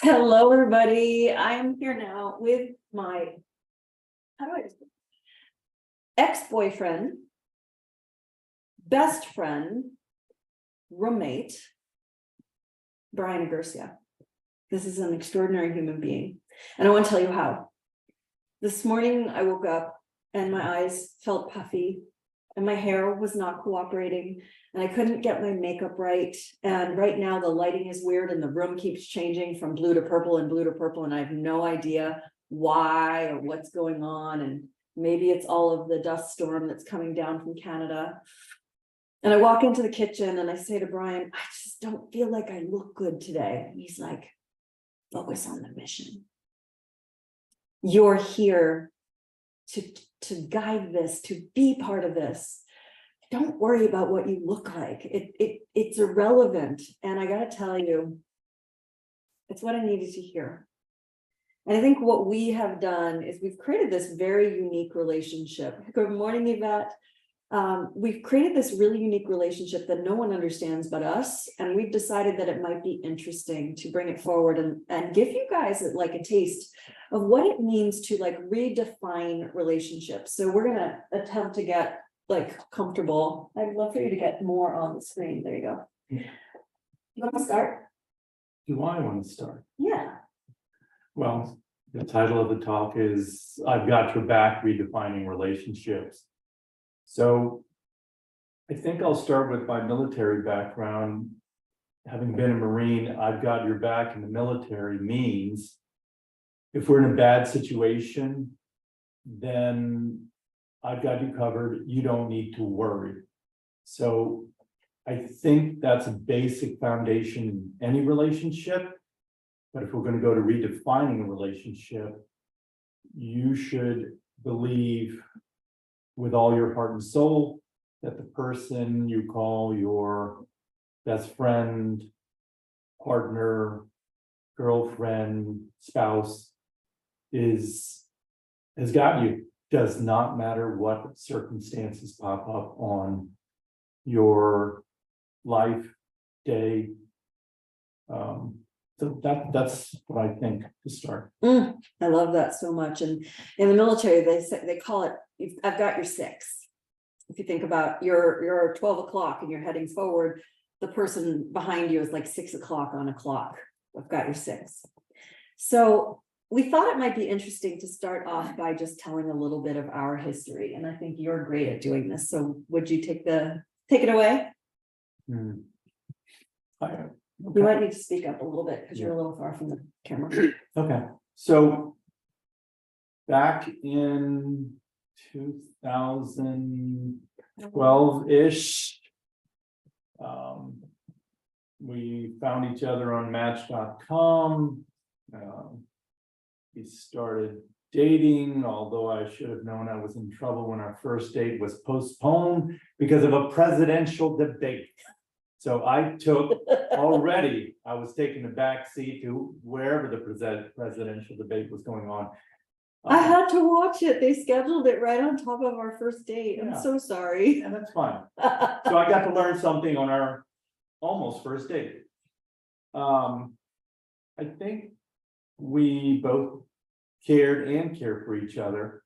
Hello, everybody. I'm here now with my, how do I, ex-boyfriend, best friend, roommate, Bryan Garcia. This is an extraordinary human being, and I want to tell you how. This morning I woke up and my eyes felt puffy and my hair was not cooperating and I couldn't get my makeup right. And right now the lighting is weird and the room keeps changing from blue to purple and blue to purple. And I have no idea why or what's going on. And maybe it's all of the dust storm that's coming down from Canada. And I walk into the kitchen and I say to Bryan, I just don't feel like I look good today. And he's like, focus on the mission. You're here to guide this, to be part of this. Don't worry about what you look like. It's irrelevant. And I got to tell you, it's what I needed to hear. And I think what we have done is we've created this very unique relationship. Good morning, Yvette. We've created this really unique relationship that no one understands but us. And we've decided that it might be interesting to bring it forward and give you guys like a taste of what it means to like redefine relationships. So we're going to attempt to get like comfortable. I'd love for you to get more on the screen. There you go. You want to start? Do I want to start? Yeah. Well, the title of the talk is I've Got Your Back, Redefining Relationships. So I think I'll start with my military background. Having been a Marine, I've got your back in the military means if we're in a bad situation, then I've got you covered. You don't need to worry. So I think that's a basic foundation in any relationship. But if we're going to go to redefining a relationship, you should believe with all your heart and soul that the person you call your best friend, partner, girlfriend, spouse has got you. Does not matter what circumstances pop up on your life day. So that's what I think to start. I love that so much. And in the military, they call it, I've got your six. If you think about you're 12 o'clock and you're heading forward, the person behind you is like 6 o'clock on a clock. I've got your six. So we thought it might be interesting to start off by just telling a little bit of our history. And I think you're great at doing this. So would you take it away? Okay. You might need to speak up a little bit because you're a little far from the camera. Okay, so back in 2012-ish, we found each other on Match.com. We started dating, although I should have known I was in trouble when our first date was postponed because of a presidential debate. So I was taking the back seat to wherever the presidential debate was going on. I had to watch it. They scheduled it right on top of our first date. I'm Yeah. so sorry. And that's fine. So I got to learn something on our almost first date. I think we both cared and cared for each other.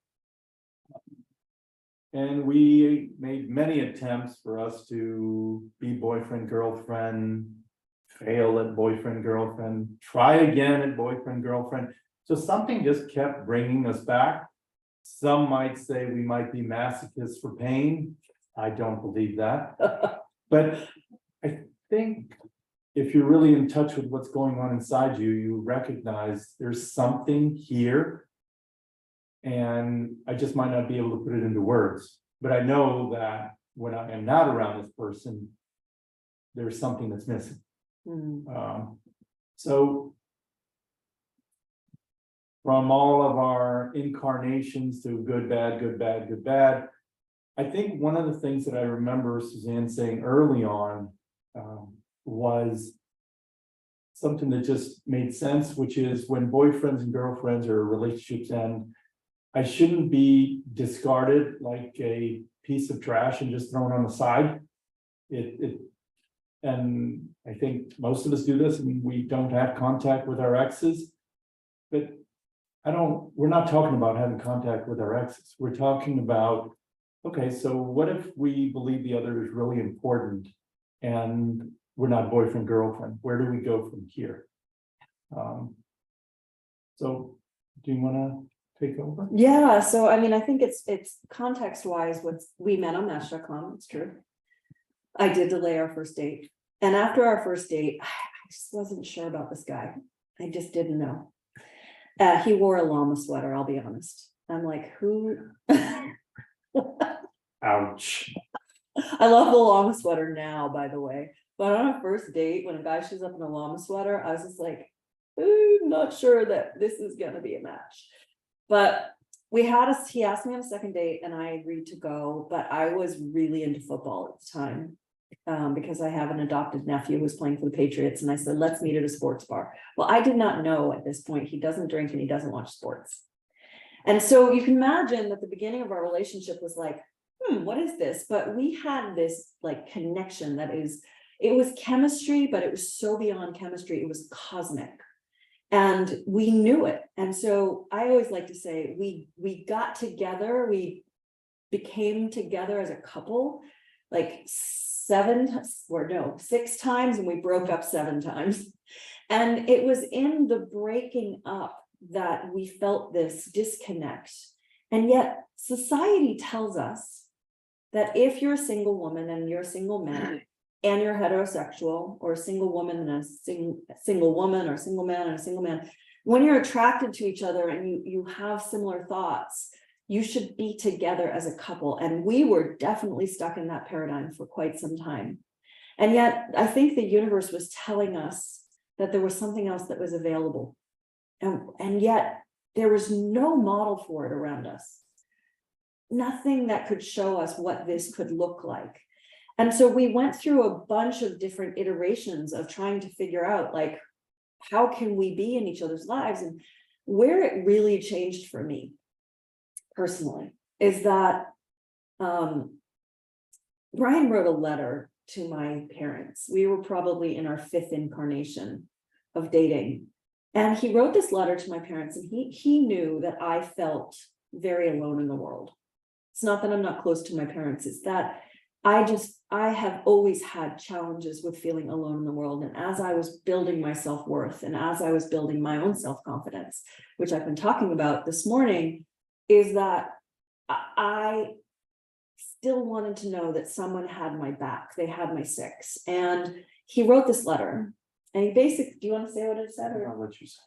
And we made many attempts for us to be boyfriend, girlfriend, fail at boyfriend, girlfriend, try again at boyfriend, girlfriend. So something just kept bringing us back. Some might say we might be masochists for pain. I don't believe that. But I think if you're really in touch with what's going on inside you, you recognize there's something here. And I just might not be able to put it into words, but I know that when I am not around this person, there's something that's missing. So from all of our incarnations to good, bad, good, bad, good, bad, I think one of the things that I remember Susanne saying early on was something that just made sense, which is when boyfriends and girlfriends or relationships end, I shouldn't be discarded like a piece of trash and just thrown on the side. And I think most of us do this, and we don't have contact with our exes. But we're not talking about having contact with our exes. We're talking about, okay, so what if we believe the other is really important and we're not boyfriend, girlfriend? Where do we go from here? So do you want to take over? Yeah, so I mean, I think it's context wise, we met on Match.com, it's true. I did delay our first date. And after our first date, I just wasn't sure about this guy. I just didn't know. He wore a llama sweater, I'll be honest. I'm like, who? Ouch. I love the llama sweater now, by the way. But on a first date, when a guy shows up in a llama sweater, I was just like, I'm not sure that this is gonna be a match. But he asked me on a second date and I agreed to go, but I was really into football at the time. Because I have an adopted nephew who's playing for the Patriots, and I said, let's meet at a sports bar. Well, I did not know at this point, he doesn't drink and he doesn't watch sports. And so you can imagine that the beginning of our relationship was like, what is this? But we had this like connection it was chemistry, but it was so beyond chemistry, it was cosmic. And we knew it. And so I always like to say, we got together, we became together as a couple, like 6 times, and we broke up 7 times. And it was in the breaking up that we felt this disconnect. And yet society tells us that if you're a single woman and you're a single man and you're heterosexual, or a single woman and a single woman, or a single man and a single man, when you're attracted to each other and you have similar thoughts, you should be together as a couple. And we were definitely stuck in that paradigm for quite some time. And yet I think the universe was telling us that there was something else that was available. And yet there was no model for it around us. Nothing that could show us what this could look like. And so we went through a bunch of different iterations of trying to figure out, like, how can we be in each other's lives? And where it really changed for me personally is that Bryan wrote a letter to my parents. We were probably in our 5th incarnation of dating. And he wrote this letter to my parents, and he knew that I felt very alone in the world. It's not that I'm not close to my parents, it's that I have always had challenges with feeling alone in the world. And as I was building my self-worth, and as I was building my own self-confidence, which I've been talking about this morning, is that I still wanted to know that someone had my back. They had my 6. And he wrote this letter, and he basically, do you want to say what it said? Or? I'll let you say.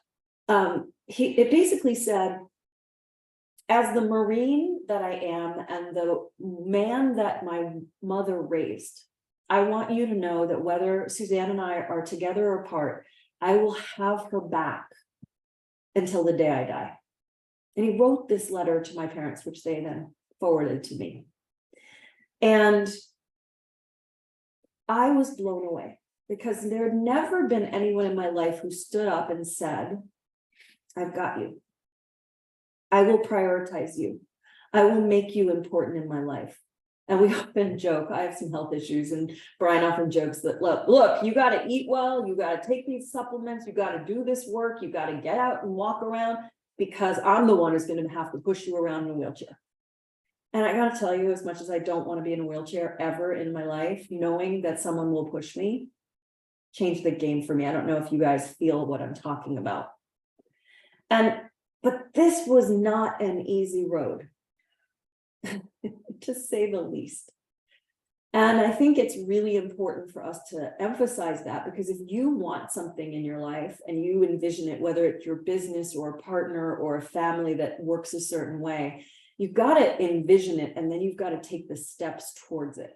It basically said, as the Marine that I am and the man that my mother raised, I want you to know that whether Susanne and I are together or apart, I will have her back until the day I die. And he wrote this letter to my parents, which they then forwarded to me. And I was blown away, because there had never been anyone in my life who stood up and said, I've got you. I will prioritize you. I will make you important in my life. And we often joke, I have some health issues, and Bryan often jokes that, look, you got to eat well, you got to take these supplements, you got to do this work, you got to get out and walk around, because I'm the one who's going to have to push you around in a wheelchair. And I got to tell you, as much as I don't want to be in a wheelchair ever in my life, knowing that someone will push me changed the game for me. I don't know if you guys feel what I'm talking about. But this was not an easy road, to say the least. And I think it's really important for us to emphasize that, because if you want something in your life and you envision it, whether it's your business or a partner or a family that works a certain way, you've got to envision it, and then you've got to take the steps towards it.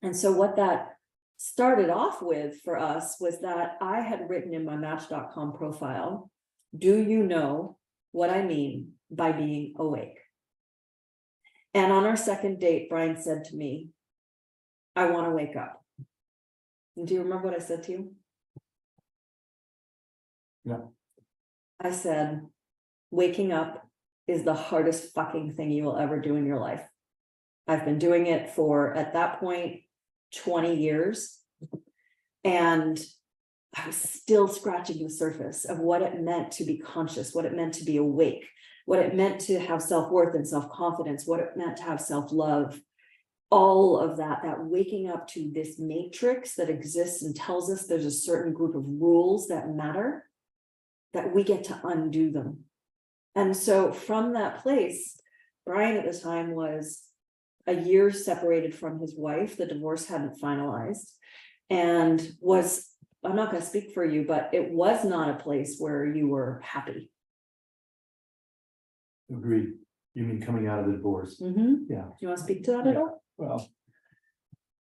And so what that started off with for us was that I had written in my Match.com profile, do you know what I mean by being awake? And on our second date, Bryan said to me, I want to wake up. And do you remember what I said to you? No. I said, waking up is the hardest fucking thing you will ever do in your life. I've been doing it for, at that point, 20 years. And I was still scratching the surface of what it meant to be conscious, what it meant to be awake, what it meant to have self-worth and self-confidence, what it meant to have self-love. All of that waking up to this matrix that exists and tells us there's a certain group of rules that matter, that we get to undo them. And so from that place, Bryan at the time was a year separated from his wife. The divorce hadn't finalized, and was, I'm not going to speak for you, but it was not a place where you were happy. Agreed. You mean coming out of the divorce? Mm-hmm. Yeah. Do you want to speak to that at all? Well,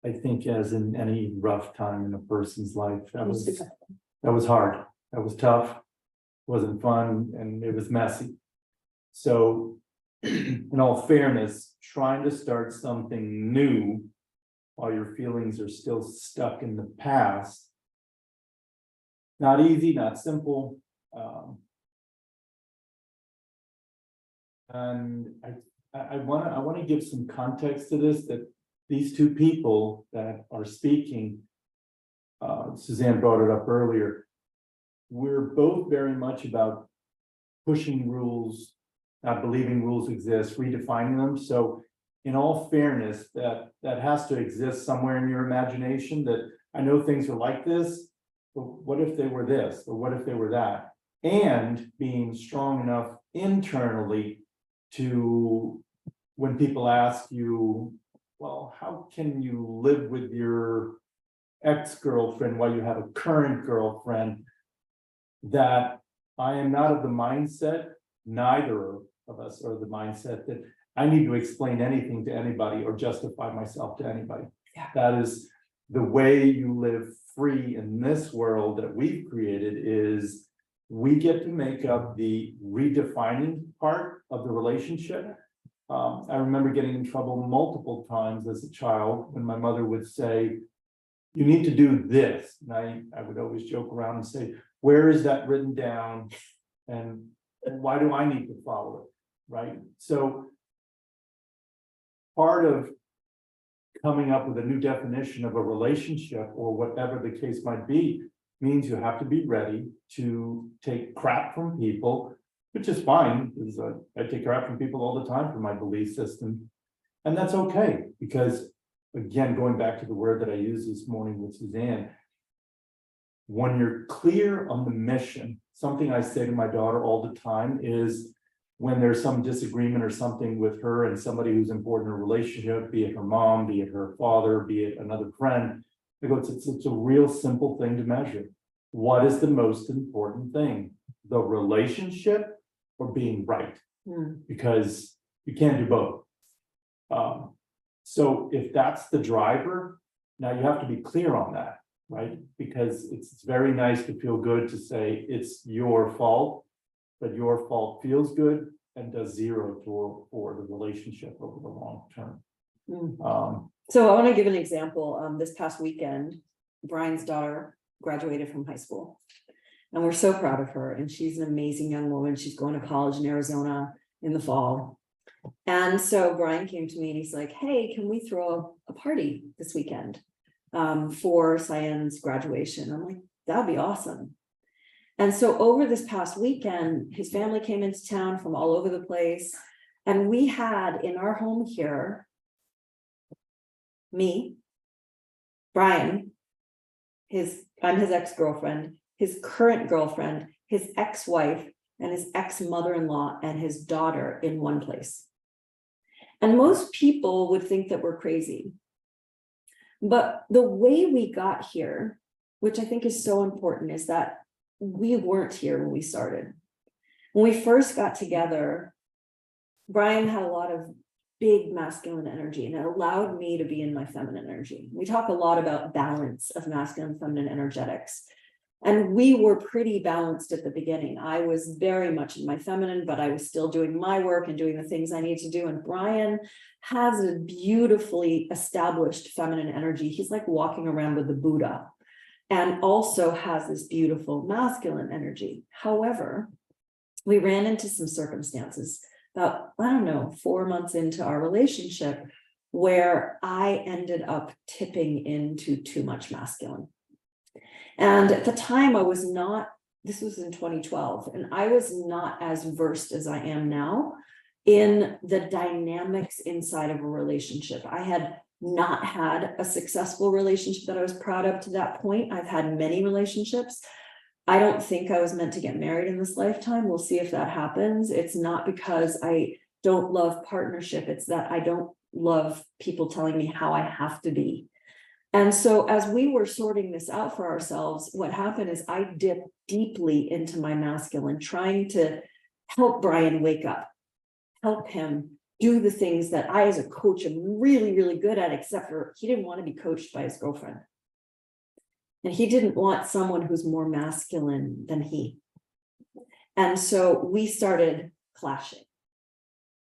I think as in any rough time in a person's life, that was hard. That was tough. Wasn't fun, and it was messy. So, in all fairness, trying to start something new while your feelings are still stuck in the past, not easy, not simple. And I want to give some context to this, that these two people that are speaking, Susanne brought it up earlier, we're both very much about pushing rules, not believing rules exist, redefining them. So in all fairness, that has to exist somewhere in your imagination, that I know things are like this, but what if they were this, or what if they were that? And being strong enough internally to, when people ask you, well, how can you live with your ex-girlfriend while you have a current girlfriend? That I am not of the mindset, neither of us are of the mindset that I need to explain anything to anybody or justify myself to anybody. Yeah. That is the way you live free in this world that we've created, is we get to make up the redefining part of the relationship. I remember getting in trouble multiple times as a child when my mother would say, you need to do this. And I would always joke around and say, where is that written down? And why do I need to follow it? Right? So part of coming up with a new definition of a relationship, or whatever the case might be, means you have to be ready to take crap from people, which is fine, because I take crap from people all the time for my belief system. And that's okay, because again, going back to the word that I used this morning with Susanne, when you're clear on the mission, something I say to my daughter all the time is, when there's some disagreement or something with her and somebody who's important in a relationship, be it her mom, be it her father, be it another friend, I go, it's a real simple thing to measure. What is the most important thing? The relationship or being right? Because you can't do both. So if that's the driver, now you have to be clear on that, right? Because it's very nice to feel good to say it's your fault, but your fault feels good and does zero for the relationship over the long term. So I want to give an example. This past weekend, Bryan's daughter graduated from high school, and we're so proud of her. And she's an amazing young woman. She's going to college in Arizona in the fall. And so Bryan came to me and he's like, hey, can we throw a party this weekend for Susanne's graduation? I'm like, that'd be awesome. And so over this past weekend, his family came into town from all over the place. And we had in our home here, me, Bryan, I'm his ex-girlfriend, his current girlfriend, his ex-wife, and his ex-mother-in-law and his daughter in one place. And most people would think that we're crazy. But the way we got here, which I think is so important, is that we weren't here when we started. When we first got together, Bryan had a lot of big masculine energy, and it allowed me to be in my feminine energy. We talk a lot about balance of masculine and feminine energetics. And we were pretty balanced at the beginning. I was very much in my feminine, but I was still doing my work and doing the things I need to do. And Bryan has a beautifully established feminine energy. He's like walking around with the Buddha, and also has this beautiful masculine energy. However, we ran into some circumstances about, 4 months into our relationship, where I ended up tipping into too much masculine. And at the time I was not, this was in 2012, and I was not as versed as I am now in the dynamics inside of a relationship. I had not had a successful relationship that I was proud of to that point. I've had many relationships. I don't think I was meant to get married in this lifetime. We'll see if that happens. It's not because I don't love partnership. It's that I don't love people telling me how I have to be. And so as we were sorting this out for ourselves, what happened is I dipped deeply into my masculine, trying to help Bryan wake up, help him do the things that I, as a coach, am really, really good at, except for he didn't want to be coached by his girlfriend. And he didn't want someone who's more masculine than he. And so we started clashing.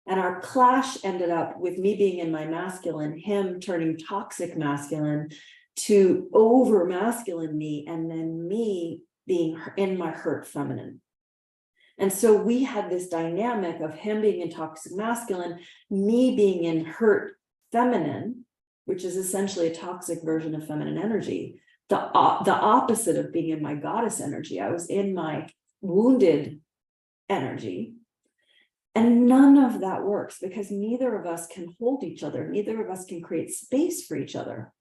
And our clash ended up with me being in my masculine, him turning toxic masculine to over masculine me, and then me being in my hurt feminine. And so we had this dynamic of him being in toxic masculine, me being in hurt feminine, which is essentially a toxic version of feminine energy. The opposite of being in my goddess energy. I was in my wounded energy. And none of that works because neither of us can hold each other. Neither of us can create space for each other.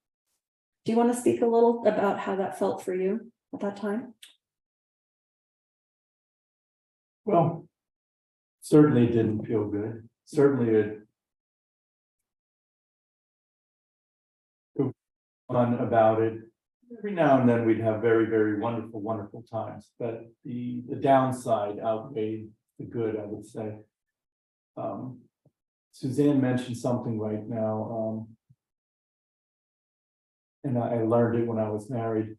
Do you want to speak a little about how that felt for you at that time? Well, certainly didn't feel good. Certainly it fun about it. Every now and then we'd have very, very wonderful, wonderful times, but the downside outweighed the good, I would say. Susanne mentioned something right now, and I learned it when I was married.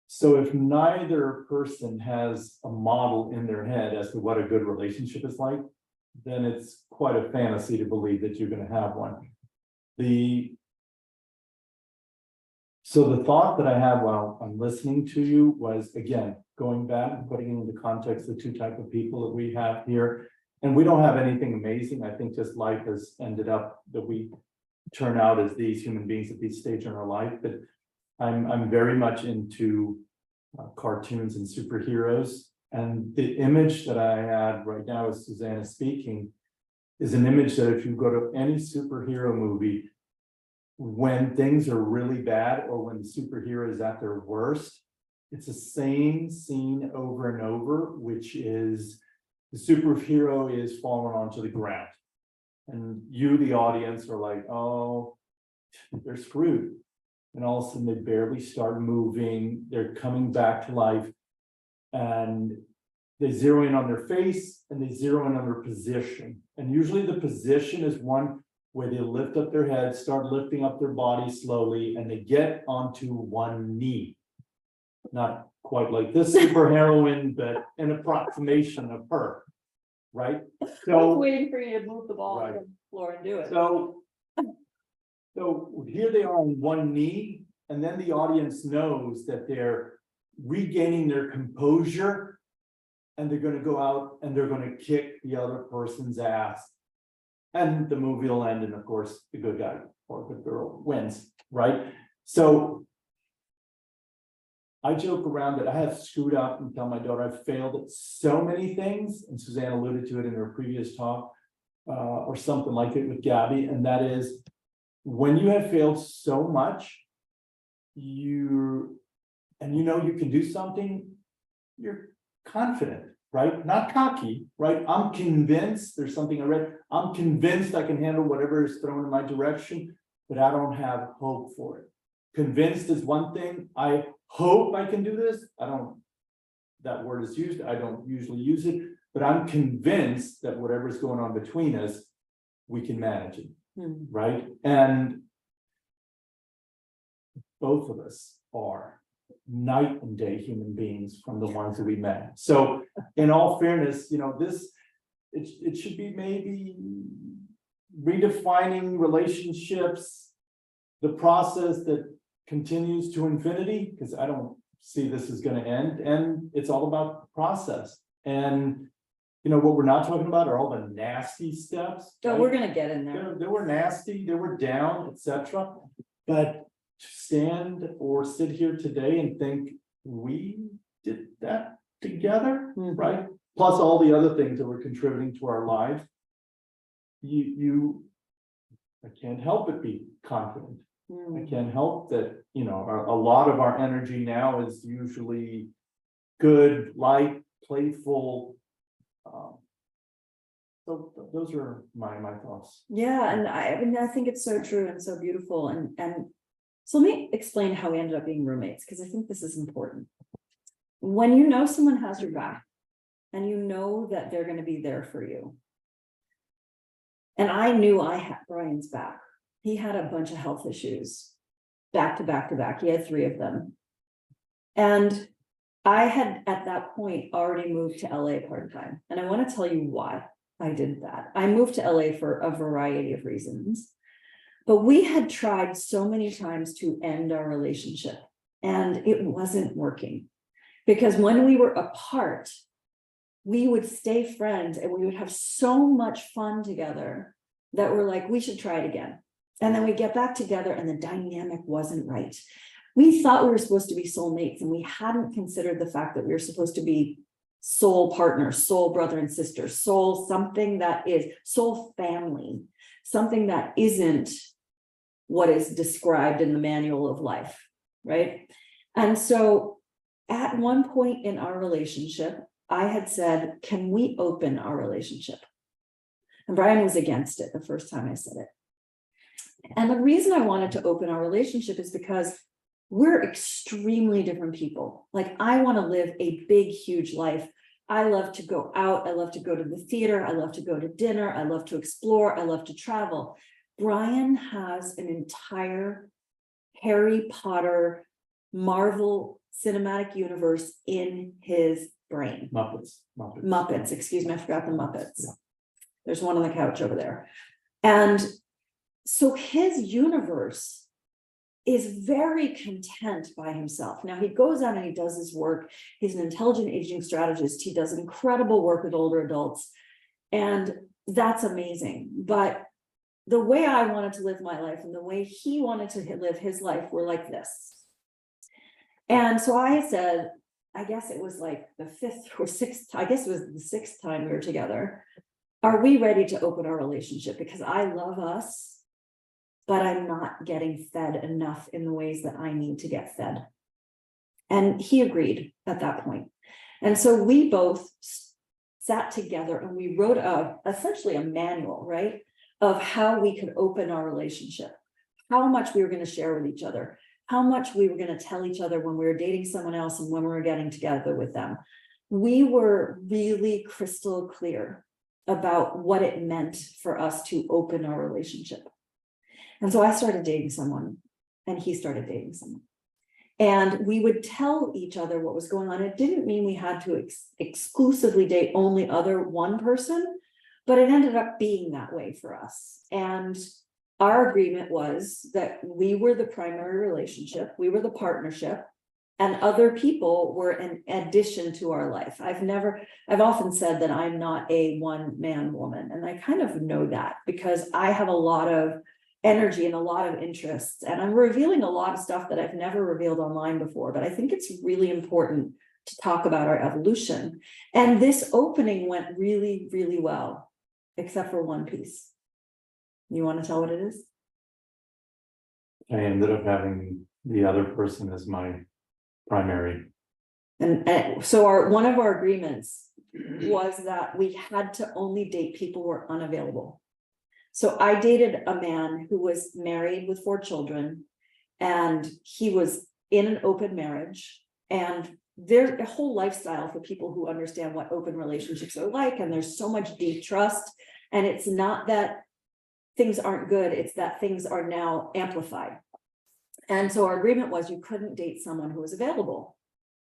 So if neither person has a model in their head as to what a good relationship is like, then it's quite a fantasy to believe that you're going to have one. So the thought that I had while I'm listening to you was, again, going back and putting it into context the two types of people that we have here. And we don't have anything amazing. I think just life has ended up that we turn out as these human beings at this stage in our life. But I'm very much into cartoons and superheroes. And the image that I had right now as Susanne is speaking is an image that if you go to any superhero movie, when things are really bad or when the superhero is at their worst, it's the same scene over and over, which is the superhero is falling onto the ground. And you, the audience, are like, oh, they're screwed. And all of a sudden they barely start moving. They're coming back to life. And they zero in on their face and they zero in on their position. And usually the position is one where they lift up their head, start lifting up their body slowly, and they get onto one knee. Not quite like this superheroine, but an approximation of her, right? I was So, waiting for you to move the ball Right. on the floor and do it. so here they are on one knee, and then the audience knows that they're regaining their composure, and they're going to go out and they're going to kick the other person's ass. And the movie will end, and of course, the good guy or good girl wins, right? So I joke around that I have screwed up and tell my daughter I've failed at so many things, and Susanne alluded to it in her previous talk, or something like it with Gabby, and that is when you have failed so much, you know you can do something, you're confident, right? Not cocky, right? I'm convinced there's something I read. I'm convinced I can handle whatever is thrown in my direction, but I don't have hope for it. Convinced is one thing. I hope I can do this. That word is used. I don't usually use it, but I'm convinced that whatever's going on between us, we can manage it, right? And both of us are night and day human beings from the ones that we met. So in all fairness, it should be maybe redefining relationships, the process that continues to infinity, because I don't see this is going to end, and it's all about process. And what we're not talking about are all the nasty steps. So right? we're going to get in there. They were nasty, they were down, etc. But stand or sit here today and think we did that together, right? Plus all the other things that were contributing to our lives. I can't help but be confident. I can't help that, you know, a lot of our energy now is usually good, light, playful. So those are my thoughts. Yeah, and I mean, I think it's so true and so beautiful. And so let me explain how we ended up being roommates, because I think this is important. When you know someone has your back and you know that they're going to be there for you. And I knew I had Bryan's back. He had a bunch of health issues back to back to back. He had 3 of them. And I had at that point already moved to LA part-time. And I want to tell you why I did that. I moved to LA for a variety of reasons. But we had tried so many times to end our relationship, and it wasn't working. Because when we were apart, we would stay friends and we would have so much fun together that we're like, we should try it again. And then we get back together and the dynamic wasn't right. We thought we were supposed to be soulmates, and we hadn't considered the fact that we were supposed to be soul partners, soul brother and sister, soul something that is soul family, something that isn't what is described in the manual of life, right? And so at one point in our relationship, I had said, can we open our relationship? And Bryan was against it the first time I said it. And the reason I wanted to open our relationship is because we're extremely different people. Like, I want to live a big, huge life. I love to go out. I love to go to the theater. I love to go to dinner. I love to explore. I love to travel. Bryan has an entire Harry Potter, Marvel cinematic universe in his brain. Muppets, excuse me, I forgot the Muppets. Yeah. There's one on the couch over there. And so his universe is very content by himself. Now he goes out and he does his work. He's an intelligent aging strategist. He does incredible work with older adults. And that's amazing. But the way I wanted to live my life and the way he wanted to live his life were like this. And so I said, I guess it was like the 5th or 6th, I guess it was the 6th time we were together. Are we ready to open our relationship? Because I love us, but I'm not getting fed enough in the ways that I need to get fed. And he agreed at that point. And so we both sat together and we wrote essentially a manual, right, of how we could open our relationship, how much we were going to share with each other, how much we were going to tell each other when we were dating someone else and when we were getting together with them. We were really crystal clear about what it meant for us to open our relationship. And so I started dating someone and he started dating someone. And we would tell each other what was going on. It didn't mean we had to exclusively date only one person, but it ended up being that way for us. And our agreement was that we were the primary relationship, we were the partnership, and other people were an addition to our life. I've often said that I'm not a one-man woman, and I kind of know that because I have a lot of energy and a lot of interests, and I'm revealing a lot of stuff that I've never revealed online before, but I think it's really important to talk about our evolution. And this opening went really, really well, except for one piece. You want to tell what it is? I ended up having the other person as my primary. And so one of our agreements was that we had to only date people who were unavailable. So I dated a man who was married with 4 children, and he was in an open marriage, and there's a whole lifestyle for people who understand what open relationships are like. And there's so much deep trust, and it's not that things aren't good, it's that things are now amplified. And so our agreement was you couldn't date someone who was available.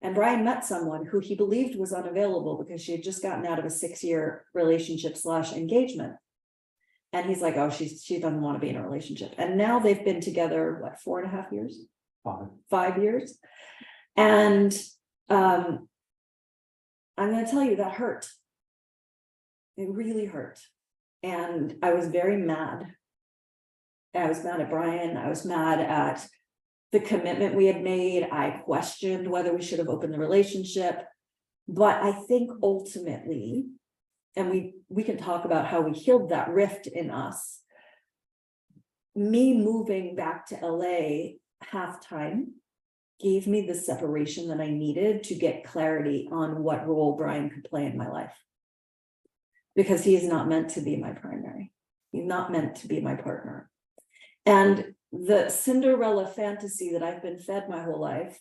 And Bryan met someone who he believed was unavailable because she had just gotten out of a 6-year relationship / engagement. And he's like, oh, she doesn't want to be in a relationship. And now they've been together, what, 4.5 years? 5 years. And I'm going to tell you that hurt. It really hurt. And I was very mad. I was mad at Bryan. I was mad at the commitment we had made. I questioned whether we should have opened the relationship. But I think ultimately, and we can talk about how we healed that rift in us. Me moving back to LA half-time gave me the separation that I needed to get clarity on what role Bryan could play in my life. Because he is not meant to be my primary. He's not meant to be my partner. And the Cinderella fantasy that I've been fed my whole life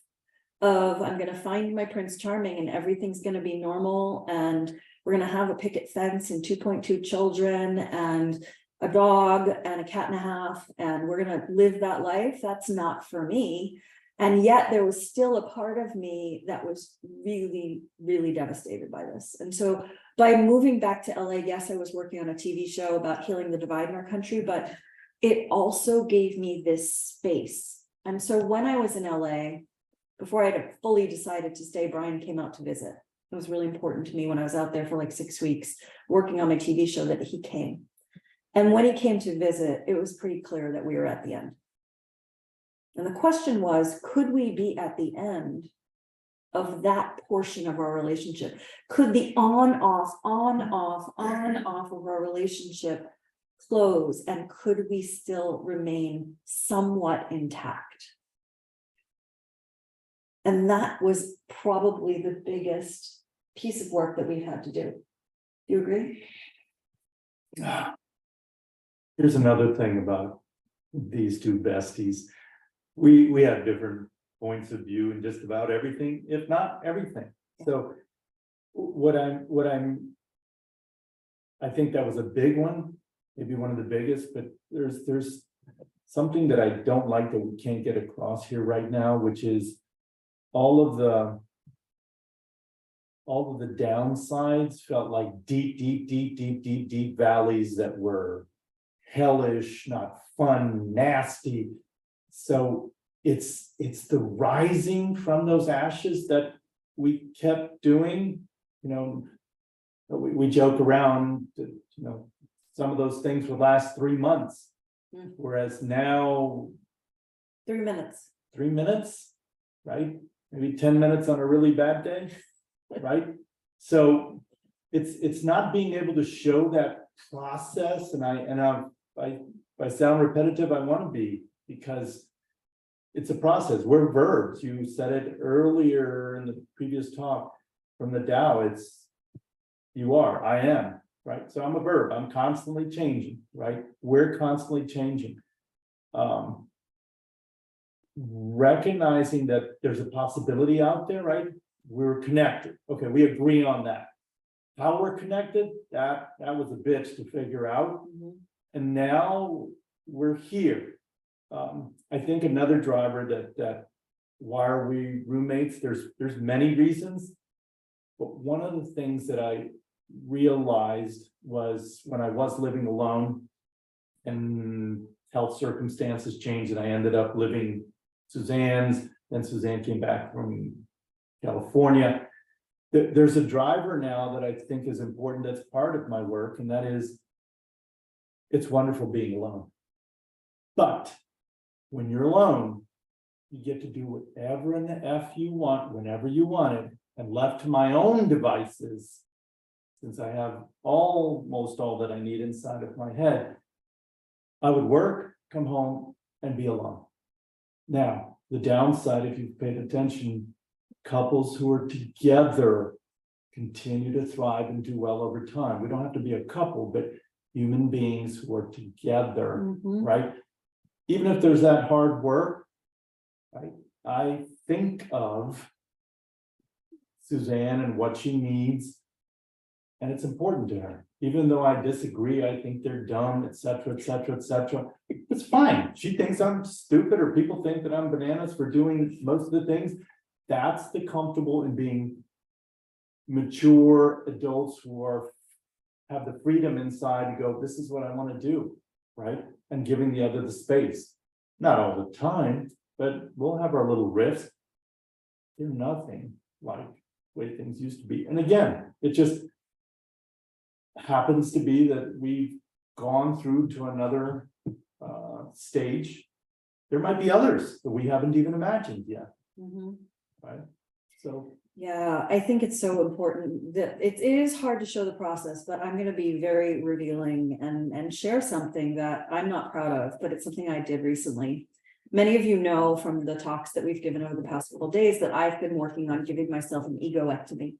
of I'm going to find my Prince Charming and everything's going to be normal and we're going to have a picket fence and 2.2 children and a dog and a cat and a half and we're going to live that life. That's not for me. And yet there was still a part of me that was really, really devastated by this. And so by moving back to LA, yes, I was working on a TV show about healing the divide in our country, but it also gave me this space. And so when I was in LA, before I had fully decided to stay, Bryan came out to visit. It was really important to me when I was out there for like 6 weeks working on my TV show that he came. And when he came to visit, it was pretty clear that we were at the end. And the question was, could we be at the end of that portion of our relationship? Could the on-off of our relationship close? And could we still remain somewhat intact? And that was probably the biggest piece of work that we've had to do. Do you agree? Here's another thing about these two besties. We have different points of view in just about everything, if not everything. So I think that was a big one, maybe one of the biggest, but there's something that I don't like that we can't get across here right now, which is all of the downsides felt like deep valleys that were hellish, not fun, nasty. So it's the rising from those ashes that we kept doing. You know, we joke around that, you know, some of those things would last 3 months, whereas now 3 minutes. 3 minutes, right? Maybe 10 minutes on a really bad day, right? So it's not being able to show that process, and I sound repetitive, I want to be, because it's a process. We're verbs. You said it earlier in the previous talk from the Tao. It's you are, I am, right? So I'm a verb. I'm constantly changing, right? We're constantly changing. Recognizing that there's a possibility out there, right? We're connected. Okay, we agree on that. How we're connected, that was a bitch to figure out. And now we're here. I think another driver that why are we roommates? There's many reasons, but one of the things that I realized was when I was living alone and health circumstances changed and I ended up living Susanne's, then Susanne came back from California. There's a driver now that I think is important that's part of my work, and that is it's wonderful being alone. But when you're alone, you get to do whatever in the F you want, whenever you want it. And left to my own devices, since I have almost all that I need inside of my head, I would work, come home, and be alone. Now, the downside, if you've paid attention, couples who are together continue to thrive and do well over time. We don't have to be a couple, but human beings who are together, right? Even if there's that hard work, right? I think of Susanne and what she needs, and it's important to her. Even though I disagree, I think they're dumb, etc., etc., etc. It's fine. She thinks I'm stupid, or people think that I'm bananas for doing most of the things. That's the comfortable in being mature adults who have the freedom inside to go, this is what I want to do, right? And giving the other the space. Not all the time, but we'll have our little rifts. They're nothing like the way things used to be. And again, it just happens to be that we've gone through to another stage there might be others that we haven't even imagined yet, Mhm. right? So, Yeah, I think it's so important that it is hard to show the process, but I'm gonna be very revealing and share something that I'm not proud of, but it's something I did recently. Many of you know from the talks that we've given over the past couple of days that I've been working on giving myself an egoectomy.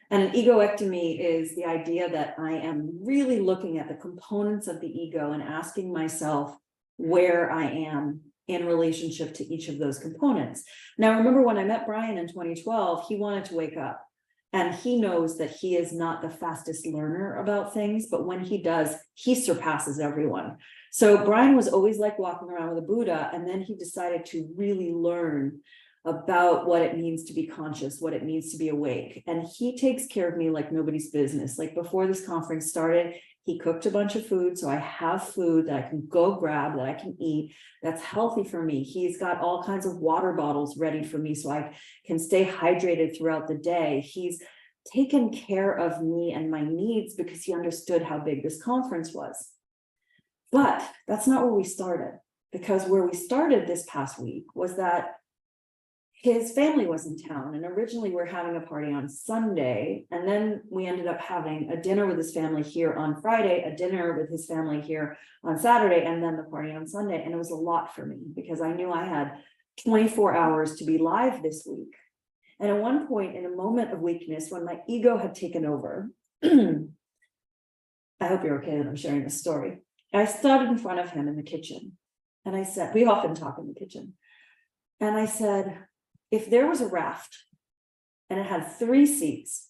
And an egoectomy is the idea that I am really looking at the components of the ego and asking myself where I am in relationship to each of those components. Now, remember when I met Bryan in 2012, he wanted to wake up. And he knows that he is not the fastest learner about things, but when he does, he surpasses everyone. So Bryan was always like walking around with a Buddha, and then he decided to really learn about what it means to be conscious, what it means to be awake. And he takes care of me like nobody's business. Like before this conference started, he cooked a bunch of food. So I have food that I can go grab, that I can eat, that's healthy for me. He's got all kinds of water bottles ready for me so I can stay hydrated throughout the day. He's taken care of me and my needs because he understood how big this conference was. But that's not where we started, because where we started this past week was that his family was in town, and originally we're having a party on Sunday, and then we ended up having a dinner with his family here on Friday, a dinner with his family here on Saturday, and then the party on Sunday. And it was a lot for me because I knew I had 24 hours to be live this week. And at one point, in a moment of weakness, when my ego had taken over, I hope you're okay that I'm sharing this story. I stood in front of him in the kitchen, and I said, we often talk in the kitchen, and I said, if there was a raft and it had 3 seats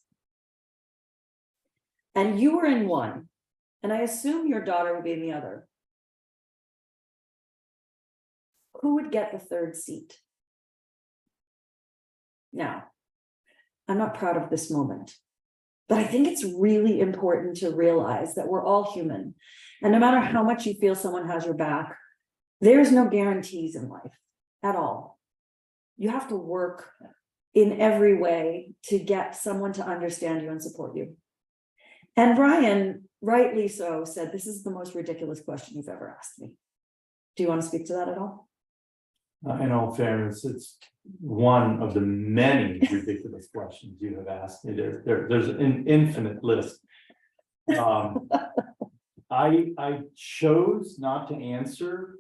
and you were in one, and I assume your daughter would be in the other, who would get the 3rd seat? Now, I'm not proud of this moment, but I think it's really important to realize that we're all human. And no matter how much you feel someone has your back, there's no guarantees in life at all. You have to work in every way to get someone to understand you and support you. And Bryan, rightly so, said, this is the most ridiculous question you've ever asked me. Do you want to speak to that at all? in all fairness, it's one of the many ridiculous questions you have asked me. There's an infinite list. I chose not to answer,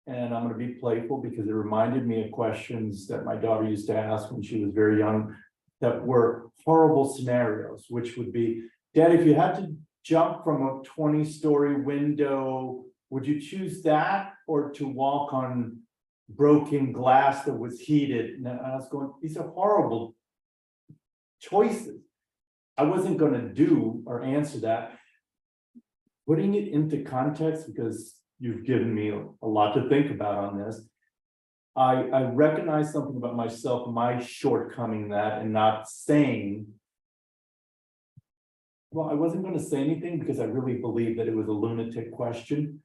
and I'm going to be playful because it reminded me of questions that my daughter used to ask when she was very young that were horrible scenarios, which would be, Dad, if you had to jump from a 20-story window, would you choose that or to walk on broken glass that was heated? And I was going, these are horrible choices. I wasn't going to do or answer that. Putting it into context, because you've given me a lot to think about on this. I recognize something about myself, my shortcoming in that, and not saying, well, I wasn't going to say anything because I really believe that it was a lunatic question.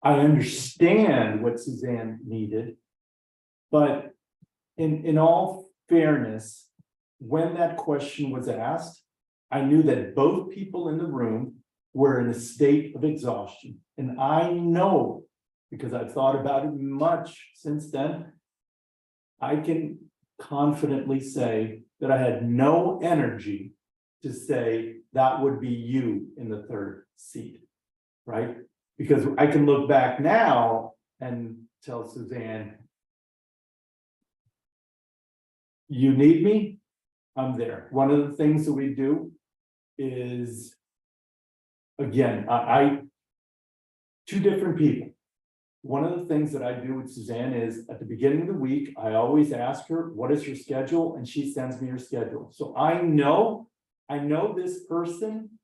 I understand what Susanne needed, but in all fairness, when that question was asked, I knew that both people in the room were in a state of exhaustion. And I know, because I've thought about it much since then, I can confidently say that I had no energy to say that would be you in the third seat, right? Because I can look back now and tell Susanne, you need me, I'm there. One of the things that we do is, again, I two different people. One of the things that I do with Susanne is at the beginning of the week, I always ask her, what is your schedule? And she sends me her schedule. So I know this person,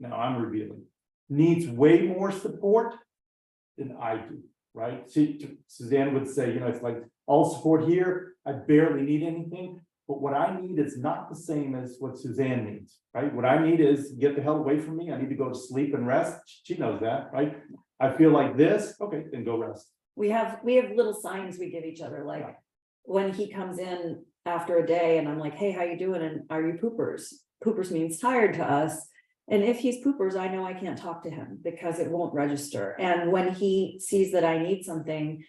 now I'm revealing, needs way more support than I do, right? Susanne would say, it's like all support here, I barely need anything. But what I need is not the same as what Susanne needs, right? What I need is get the hell away from me. I need to go to sleep and rest. She knows that, right? I feel like this, okay, then go rest. We have little signs we give each other, like when he comes in after a day and I'm like, hey, how you doing? And are you poopers? Poopers means tired to us. And if he's poopers, I know I can't talk to him because it won't register. And when he sees that I need something,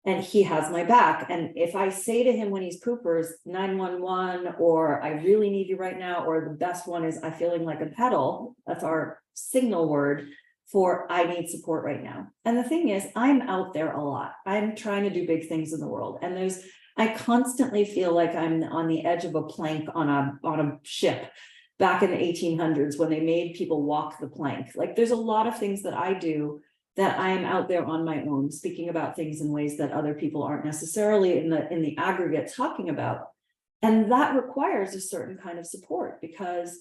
And he has my back. And if I say to him when he's poopers, 911, or I really need you right now, or the best one is I feeling like a pedal, that's our signal word for I need support right now. And the thing is, I'm out there a lot. I'm trying to do big things in the world. And I constantly feel like I'm on the edge of a plank on a ship back in the 1800s when they made people walk the plank. Like there's a lot of things that I do that I am out there on my own, speaking about things in ways that other people aren't necessarily in the aggregate talking about. And that requires a certain kind of support because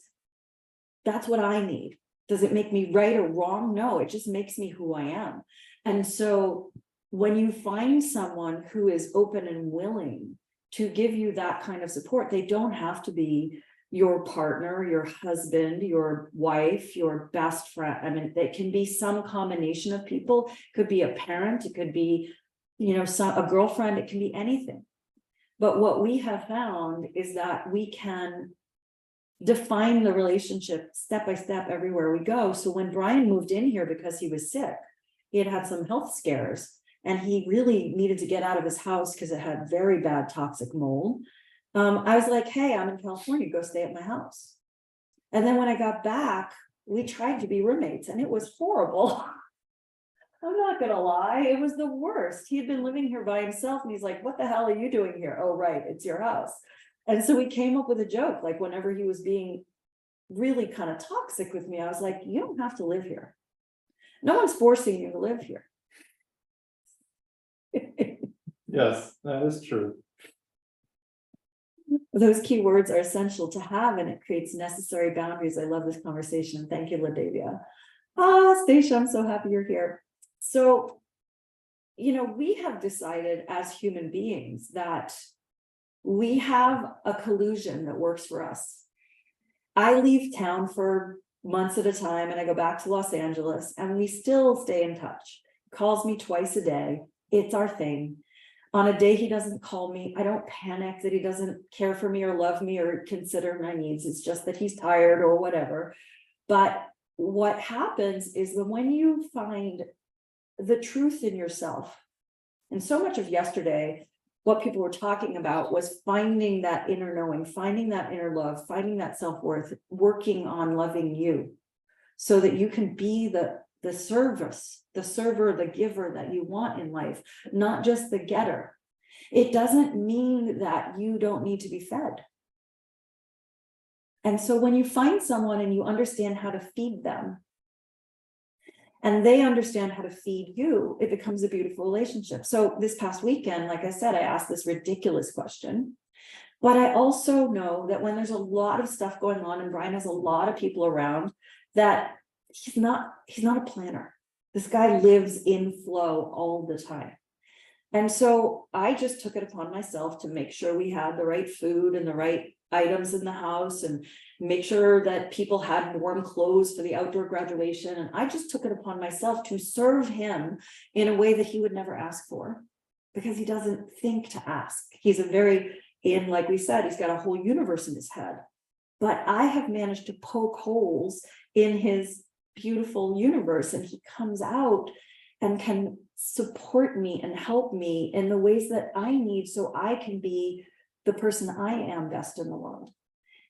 that's what I need. Does it make me right or wrong? No, it just makes me who I am. And so when you find someone who is open and willing to give you that kind of support, they don't have to be your partner, your husband, your wife, your best friend. I mean, it can be some combination of people. It could be a parent, it could be, a girlfriend, it can be anything. But what we have found is that we can define the relationship step by step everywhere we go. So when Bryan moved in here because he was sick, he had some health scares, and he really needed to get out of his house because it had very bad toxic mold. I was like, hey, I'm in California, go stay at my house. And then when I got back, we tried to be roommates and it was horrible. I'm not gonna lie, it was the worst. He had been living here by himself and he's like, what the hell are you doing here? Oh, right, it's your house. And so we came up with a joke, like whenever he was being really kind of toxic with me, I was like, you don't have to live here. No one's forcing you to live here. Yes, that is true. Those key words are essential to have, and it creates necessary boundaries. I love this conversation. Thank you, LaDavia. Stacia, I'm so happy you're here. So, we have decided as human beings that we have a collusion that works for us. I leave town for months at a time and I go back to Los Angeles and we still stay in touch. He calls me twice a day. It's our thing. On a day he doesn't call me, I don't panic that he doesn't care for me or love me or consider my needs. It's just that he's tired or whatever. But what happens is that when you find the truth in yourself, and so much of yesterday, what people were talking about was finding that inner knowing, finding that inner love, finding that self-worth, working on loving you so that you can be the service, the server, the giver that you want in life, not just the getter. It doesn't mean that you don't need to be fed. And so when you find someone and you understand how to feed them, and they understand how to feed you, it becomes a beautiful relationship. So this past weekend, like I said, I asked this ridiculous question, but I also know that when there's a lot of stuff going on and Bryan has a lot of people around, that he's not a planner. This guy lives in flow all the time. And so I just took it upon myself to make sure we had the right food and the right items in the house and make sure that people had warm clothes for the outdoor graduation. And I just took it upon myself to serve him in a way that he would never ask for because he doesn't think to ask. He's like we said, he's got a whole universe in his head. But I have managed to poke holes in his beautiful universe and he comes out and can support me and help me in the ways that I need so I can be the person I am best in the world.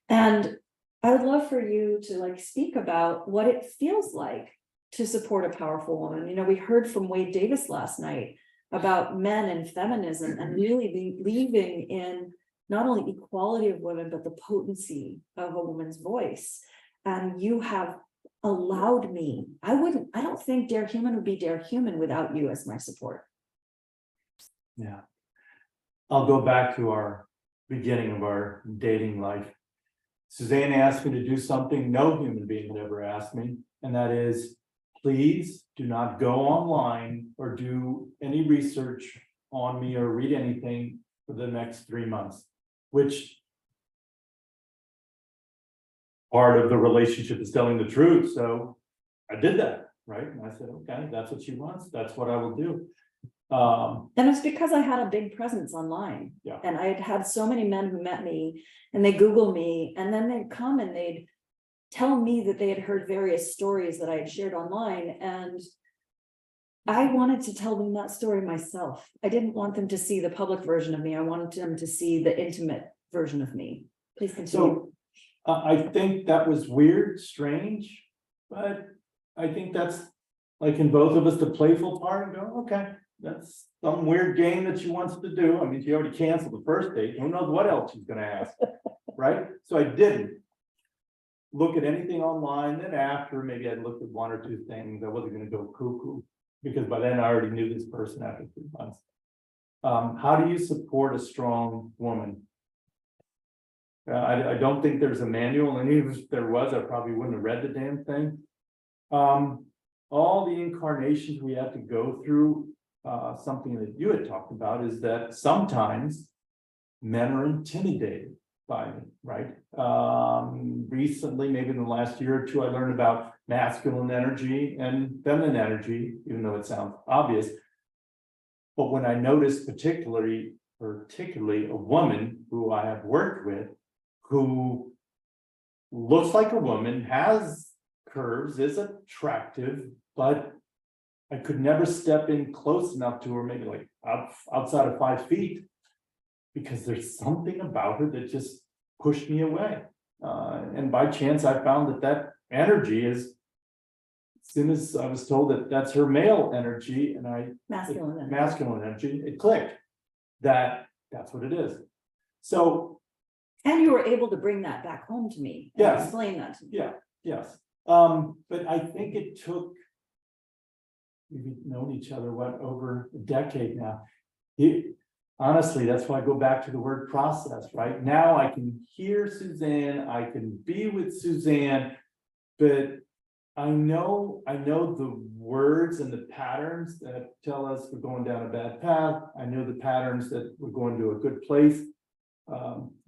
And I would love for you to speak about what it feels like to support a powerful woman. We heard from Wade Davis last night about men and feminism and really believing in not only equality of women, but the potency of a woman's voice. And you have allowed me. I don't think Dare Human would be Dare Human without you as my support. Yeah. I'll go back to our beginning of our dating life. Susanne asked me to do something no human being would ever ask me, and that is, please do not go online or do any research on me or read anything for the next 3 months, which part of the relationship is telling the truth. So I did that, right? And I said, okay, that's what she wants. That's what I will do. And it's because I had a big presence online. Yeah. And I had had so many men who met me and they Google me and then they'd come and they'd tell me that they had heard various stories that I had shared online. And I wanted to tell them that story myself. I didn't want them to see the public version of me. I wanted them to see the intimate version of me. Please continue. So I think that was weird, strange, but I think that's like in both of us, the playful part, and go, okay, that's some weird game that she wants to do. I mean, she already canceled the first date. Who knows what else she's gonna ask, right? So I didn't look at anything online. Then after, maybe I looked at one or two things. I wasn't gonna go cuckoo because by then I already knew this person after 3 months. How do you support a strong woman? I don't think there's a manual, and even if there was, I probably wouldn't have read the damn thing. All the incarnations we have to go through, something that you had talked about is that sometimes men are intimidated by me, right? Recently, maybe in the last year or two, I learned about masculine energy and feminine energy, even though it sounds obvious. But when I noticed particularly a woman who I have worked with, who looks like a woman, has curves, is attractive, but I could never step in close enough to her, maybe like outside of 5 feet, because there's something about her that just pushed me away. And by chance, I found that energy is, as soon as I was told that that's her male energy, and masculine energy, it clicked that that's what it is. So. And you were able to bring that back home to me and Yes. explain that to me. Yeah, yes. But I think it took, we've known each other, over a decade now. Honestly, that's why I go back to the word process, right? Now I can hear Susanne, I can be with Susanne, but I know the words and the patterns that tell us we're going down a bad path. I know the patterns that we're going to a good place.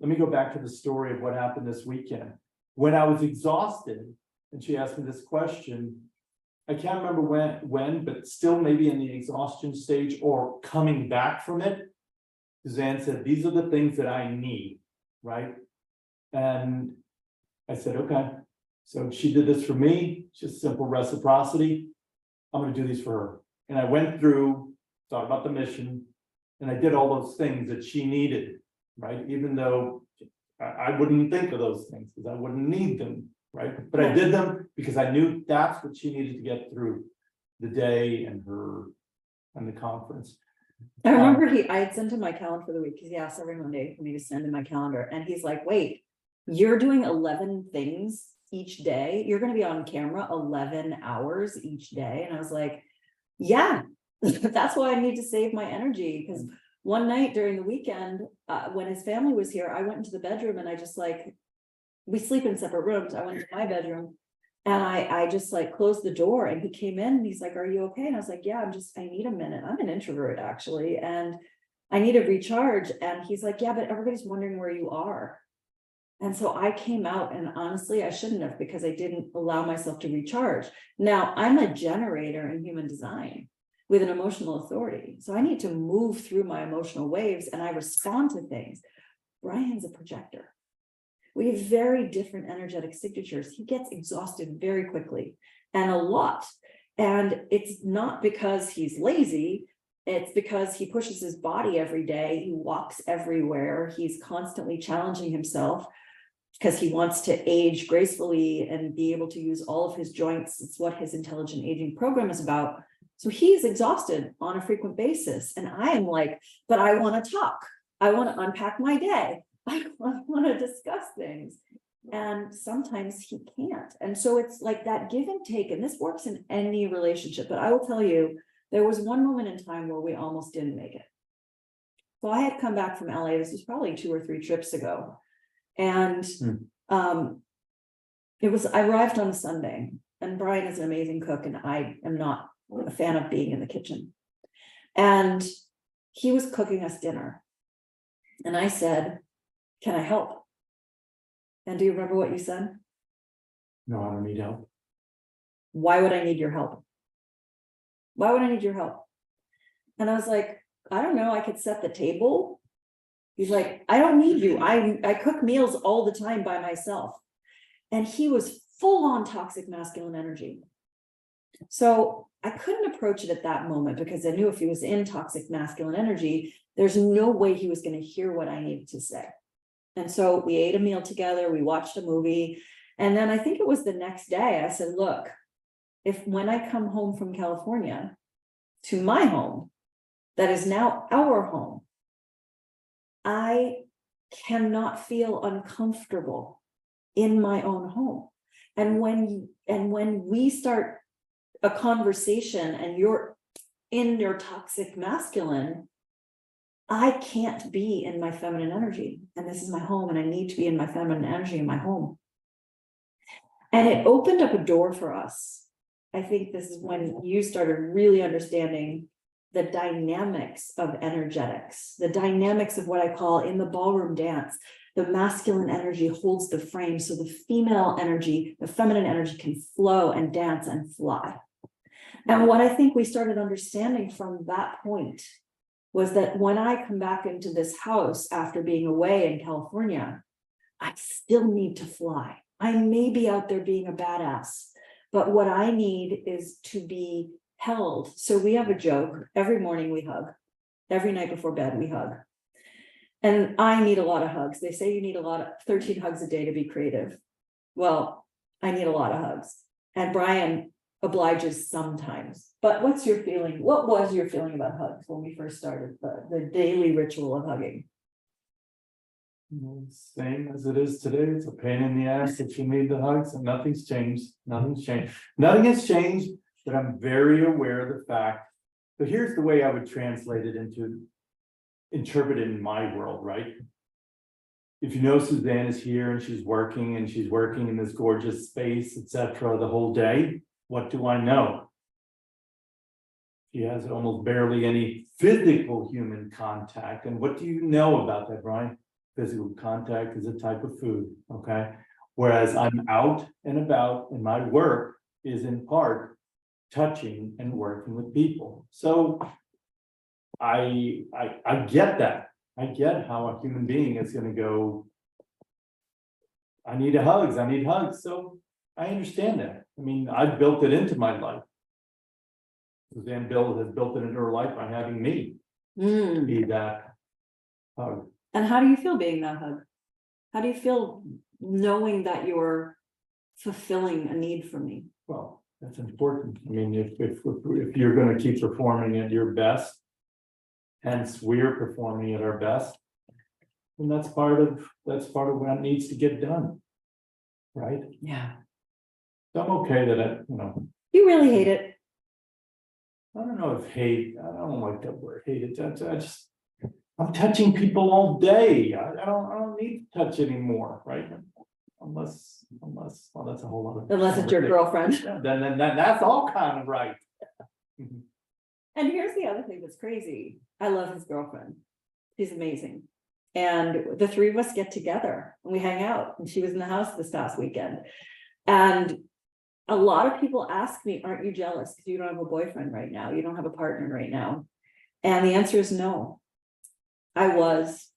Let me go back to the story of what happened this weekend. When I was exhausted, and she asked me this question, I can't remember when, but still maybe in the exhaustion stage or coming back from it, Susanne said, these are the things that I need, right? And I said, okay. So she did this for me, just simple reciprocity. I'm gonna do these for her. And I went through, thought about the mission, and I did all those things that she needed, right? Even though I wouldn't think of those things because I wouldn't need them, right? But I did them because I knew that's what she needed to get through the day and the conference. I remember I had sent him my calendar for the week because he asked every Monday for me to send him my calendar. And he's like, wait, you're doing 11 things each day. You're going to be on camera 11 hours each day. And I was like, yeah, that's why I need to save my energy. Because one night during the weekend, when his family was here, I went into the bedroom and I just we sleep in separate rooms. I went to my bedroom and I just closed the door, and he came in and he's like, are you okay? And I was like, yeah, I need a minute. I'm an introvert actually. And I need to recharge. And he's like, yeah, but everybody's wondering where you are. And so I came out, and honestly, I shouldn't have, because I didn't allow myself to recharge. Now I'm a generator in human design with an emotional authority. So I need to move through my emotional waves and I respond to things. Bryan's a projector. We have very different energetic signatures. He gets exhausted very quickly and a lot. And it's not because he's lazy. It's because he pushes his body every day. He walks everywhere. He's constantly challenging himself because he wants to age gracefully and be able to use all of his joints. It's what his intelligent aging program is about. So he's exhausted on a frequent basis. And I am like, but I want to talk. I want to unpack my day. I want to discuss things. And sometimes he can't. And so it's like that give and take. And this works in any relationship. But I will tell you, there was one moment in time where we almost didn't make it. So I had come back from LA. This was probably 2 or 3 trips ago. And I arrived on a Sunday, and Bryan is an amazing cook, and I am not a fan of being in the kitchen. And he was cooking us dinner. And I said, can I help? And do you remember what you said? No, I don't need help. Why would I need your help? Why would I need your help? And I was like, I don't know, I could set the table. He's like, I don't need you. I cook meals all the time by myself. And he was full on toxic masculine energy. So I couldn't approach it at that moment because I knew if he was in toxic masculine energy, there's no way he was going to hear what I needed to say. And so we ate a meal together, we watched a movie, and then I think it was the next day, I said, look, if when I come home from California to my home, that is now our home, I cannot feel uncomfortable in my own home. And when we start a conversation and you're in your toxic masculine, I can't be in my feminine energy. And this is my home, and I need to be in my feminine energy in my home. And it opened up a door for us. I think this is when you started really understanding the dynamics of energetics, the dynamics of what I call in the ballroom dance. The masculine energy holds the frame, so the female energy, the feminine energy can flow and dance and fly. And what I think we started understanding from that point was that when I come back into this house after being away in California, I still need to fly. I may be out there being a badass, but what I need is to be held. So we have a joke. Every morning we hug. Every night before bed we hug. And I need a lot of hugs. They say you need 13 hugs a day to be creative. Well, I need a lot of hugs. And Bryan obliges sometimes. But what's your feeling? What was your feeling about hugs when we first started the daily ritual of hugging? Same as it is today. It's a pain in the ass that you need the hugs, and nothing's changed. Nothing's changed. Nothing has changed, but I'm very aware of the fact. But here's the way I would translate it into interpret it in my world, right? If you know Susanne is here and she's working in this gorgeous space, etc., the whole day, what do I know? She has almost barely any physical human contact. And what do you know about that, Bryan? Physical contact is a type of food, okay? Whereas I'm out and about, and my work is in part touching and working with people. So I get that. I get how a human being is going to go, I need hugs. So I understand that. I mean, I've built it into my life. Susanne has built it into her life by having me be that hug. And how do you feel being that hug? How do you feel knowing that you're fulfilling a need for me? Well, that's important. I mean, if you're going to keep performing at your best, hence we're performing at our best, and that's part of what needs to get done, right? Yeah. So I'm okay that You really hate it. I don't know if hate. I don't like that word hate. I'm touching people all day. I don't need to touch anymore, right? Unless, well, that's a whole other. Unless it's your girlfriend. Yeah, then that's all kind of right. And here's the other thing that's crazy. I love his girlfriend. She's amazing. And the three of us get together and we hang out. And she was in the house this past weekend. And a lot of people ask me, aren't you jealous because you don't have a boyfriend right now? You don't have a partner right now. And the answer is no. I was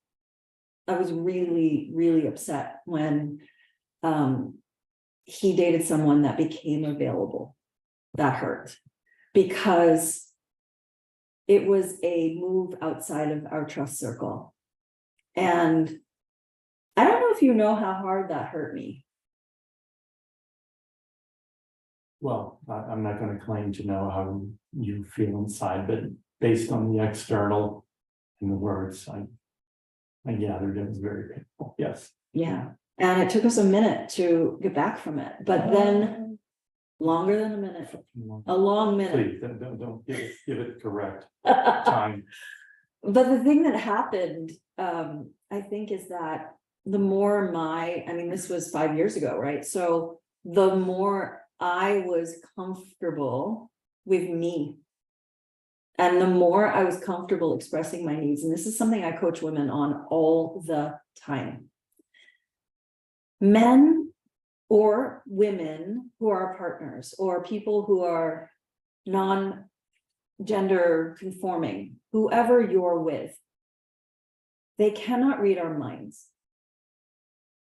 really, really upset when he dated someone that became available. That hurt because it was a move outside of our trust circle. And I don't know if you know how hard that hurt me. Well, I'm not going to claim to know how you feel inside, but based on the external and the words, I gathered it was very painful. Yes. Yeah. And it took us a minute to get back from it, but then longer than a minute, a long minute. Please don't give it correct time. But the thing that happened, I think, is that the more this was 5 years ago, right? So the more I was comfortable with me, and the more I was comfortable expressing my needs, and this is something I coach women on all the time. Men or women who are partners or people who are non-gender conforming, whoever you're with, they cannot read our minds.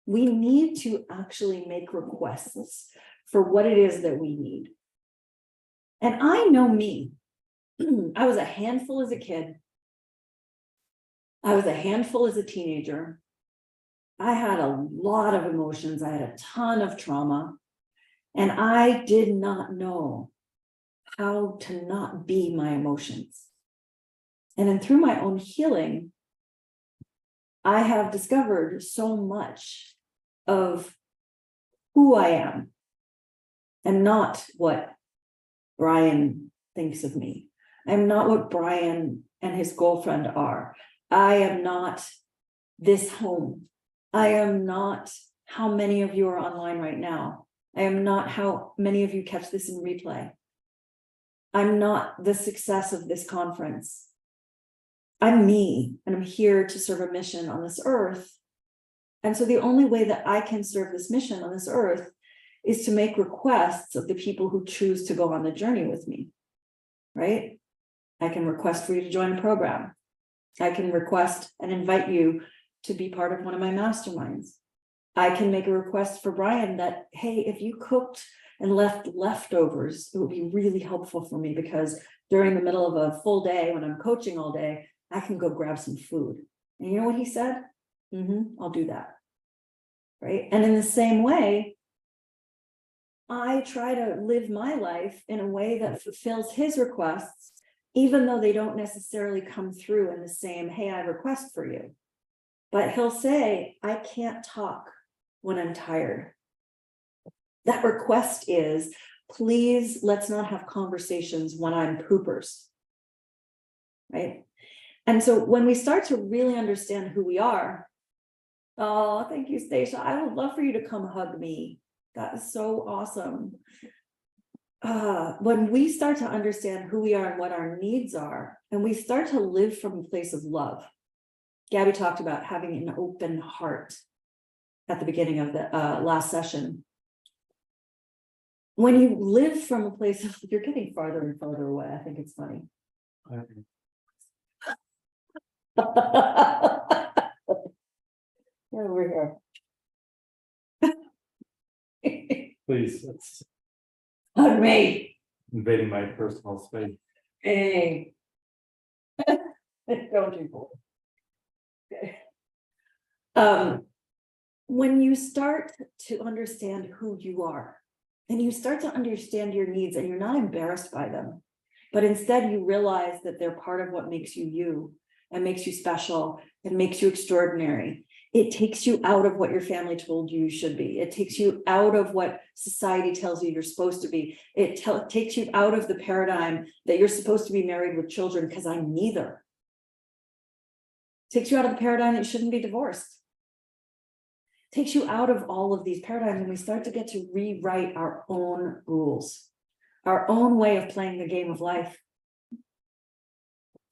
We need to actually make requests for what it is that we need. And I know me. I was a handful as a kid. I was a handful as a teenager. I had a lot of emotions. I had a ton of trauma. And I did not know how to not be my emotions. And then through my own healing, I have discovered so much of who I am and not what Bryan thinks of me. I'm not what Bryan and his girlfriend are. I am not this home. I am not how many of you are online right now. I am not how many of you catch this in replay. I'm not the success of this conference. I'm me, and I'm here to serve a mission on this earth. And so the only way that I can serve this mission on this earth is to make requests of the people who choose to go on the journey with me, right? I can request for you to join a program. I can request and invite you to be part of one of my masterminds. I can make a request for Bryan that, hey, if you cooked and left leftovers, it would be really helpful for me, because during the middle of a full day, when I'm coaching all day, I can go grab some food. And you know what he said? I'll do that. Right. And in the same way, I try to live my life in a way that fulfills his requests, even though they don't necessarily come through in the same, hey, I have a request for you. But he'll say, I can't talk when I'm tired. That request is, please, let's not have conversations when I'm poopers. Right. And so when we start to really understand who we are, oh, thank you, Stacia. I would love for you to come hug me. That is so awesome. When we start to understand who we are and what our needs are, and we start to live from a place of love. Gabby talked about having an open heart at the beginning of the last session. When you live from a place of, you're getting farther and farther away. I think it's funny. Over here. Please, that's Hug me. invading my personal space. Hey. Don't do that. Okay. When you start to understand who you are, and you start to understand your needs, and you're not embarrassed by them, but instead you realize that they're part of what makes you you, and makes you special, and makes you extraordinary. It takes you out of what your family told you should be. It takes you out of what society tells you you're supposed to be. It takes you out of the paradigm that you're supposed to be married with children, because I'm neither. It takes you out of the paradigm that you shouldn't be divorced. It takes you out of all of these paradigms, and we start to get to rewrite our own rules, our own way of playing the game of life.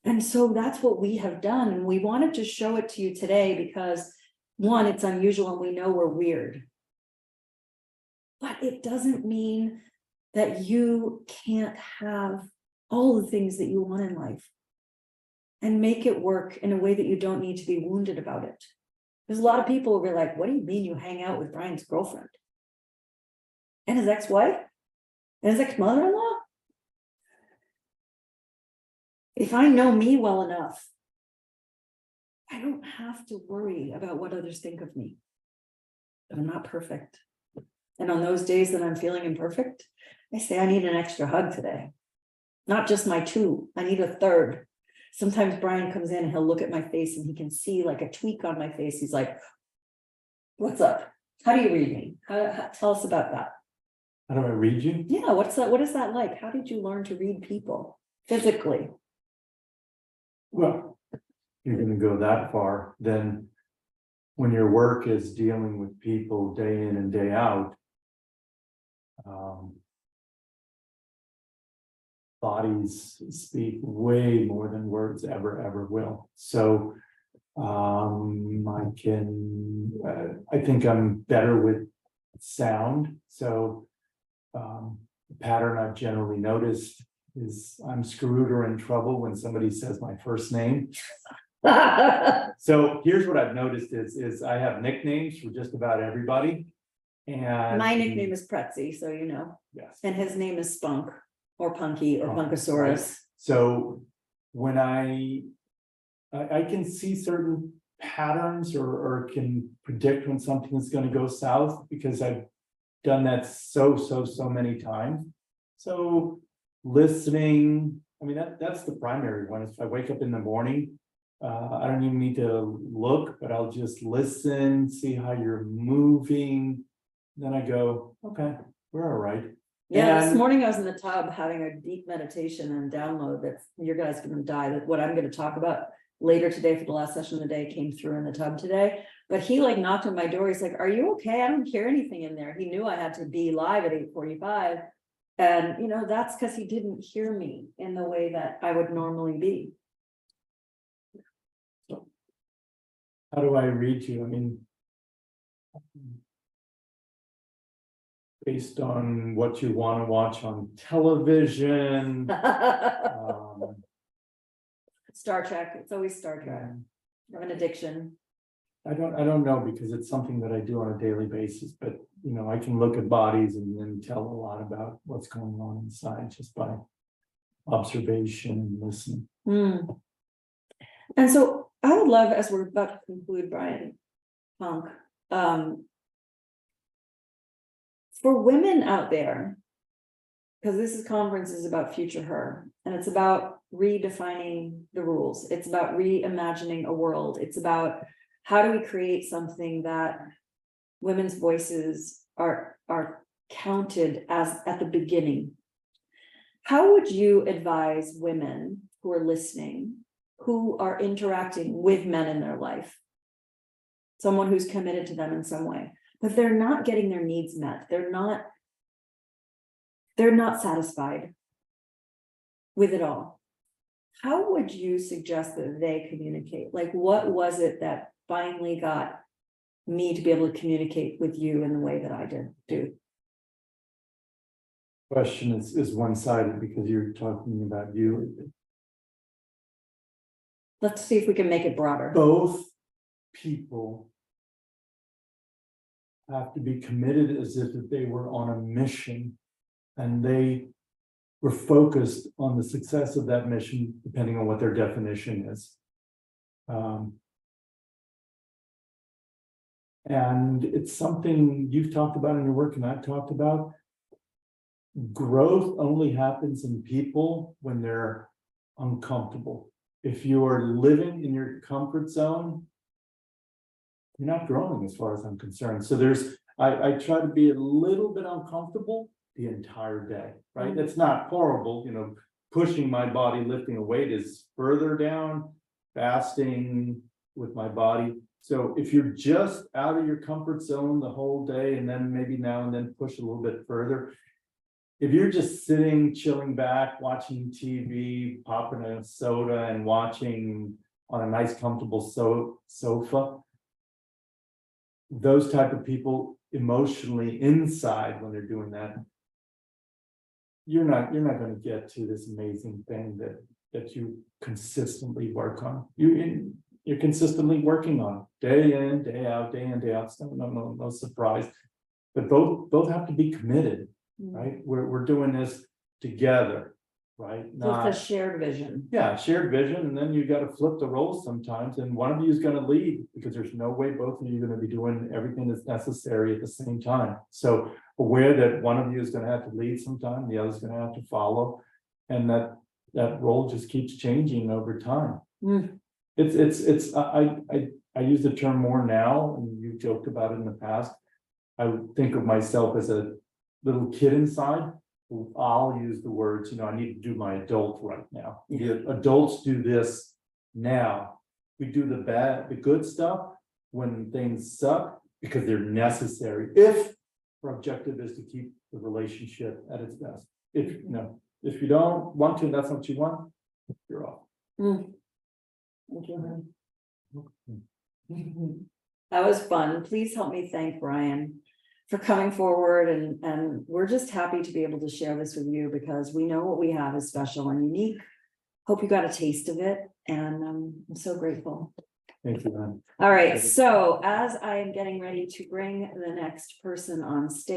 And so that's what we have done. And we wanted to show it to you today because, one, it's unusual and we know we're weird. But it doesn't mean that you can't have all the things that you want in life and make it work in a way that you don't need to be wounded about it. There's a lot of people who are like, what do you mean you hang out with Bryan's girlfriend? And his ex-wife? And his ex-mother-in-law? If I know me well enough, I don't have to worry about what others think of me. I'm not perfect. And on those days that I'm feeling imperfect, I say, I need an extra hug today. Not just my two, I need a third. Sometimes Bryan comes in and he'll look at my face and he can see like a tweak on my face. He's like, what's up? How do you read me? Tell us about that. How do I read you? Yeah, what's that? What is that like? How did you learn to read people physically? Well, you're going to go that far, then when your work is dealing with people day in and day out, bodies speak way more than words ever will. So I think I'm better with sound. So the pattern I've generally noticed is I'm screwed or in trouble when somebody says my first name. So here's what I've noticed is I have nicknames for just about everybody. And my nickname is Pretzi, so you know. Yes. And his name is Spunk. or punky or punkosaurus. So when I can see certain patterns or can predict when something is going to go south because I've done that so many times. So listening, I mean, that's the primary one. If I wake up in the morning, I don't even need to look, but I'll just listen, see how you're moving. Then I go, okay, we're all right. Yeah, this And- morning I was in the tub having a deep meditation and download that your guys gonna die, that what I'm gonna talk about later today for the last session of the day came through in the tub today. But he like knocked on my door. He's like, are you okay? I don't hear anything in there. He knew I had to be live at 8:45. And you know, that's because he didn't hear me in the way that I would normally be. How do I read you? I mean, based on what you want to watch on television. Star Trek, it's always Star Trek. I have an addiction. I don't know because it's something that I do on a daily basis, but you know, I can look at bodies and then tell a lot about what's going on inside just by observation and listening. And so I would love, as we're about to conclude, Bryan Punk, for women out there, because this conference is about future her, and it's about redefining the rules. It's about reimagining a world. It's about how do we create something that women's voices are counted as at the beginning. How would you advise women who are listening, who are interacting with men in their life, someone who's committed to them in some way, but they're not getting their needs met, they're not satisfied with it all? How would you suggest that they communicate? Like, what was it that finally got me to be able to communicate with you in the way that I do? Question is one-sided because you're talking about you. Let's see if we can make it broader. Both people have to be committed as if they were on a mission and they were focused on the success of that mission, depending on what their definition is. And it's something you've talked about in your work and I've talked about. Growth only happens in people when they're uncomfortable. If you are living in your comfort zone, you're not growing as far as I'm concerned. So I try to be a little bit uncomfortable the entire day, right? That's not horrible, you know, pushing my body, lifting a weight is further down, fasting with my body. So if you're just out of your comfort zone the whole day and then maybe now and then push a little bit further, if you're just sitting, chilling back, watching TV, popping a soda and watching on a nice, comfortable sofa, those type of people emotionally inside when they're doing that, you're not going to get to this amazing thing that you consistently work on. You're consistently working on day in, day out, day in, day out. So no surprise. But both have to be committed, right? We're doing this together, right? So it's a shared vision. Yeah, shared vision, and then you got to flip the roles sometimes, and one of you is going to lead because there's no way both of you are going to be doing everything that's necessary at the same time. So aware that one of you is going to have to lead sometime, the other is going to have to follow, and that role just keeps changing over time. I use the term more now, and you joked about it in the past. I think of myself as a little kid inside. I'll use the words, I need to do my adult right now. The adults do this now. We do the good stuff when things suck because they're necessary. If our objective is to keep the relationship at its best. If you don't want to, and that's not what you want, you're off. Thank you. That was fun. Please help me thank Bryan for coming forward, and we're just happy to be able to share this with you because we know what we have is special and unique. Hope you got a taste of it, and I'm so grateful. Thank you, man. All right, so as I am getting ready to bring the next person on stage.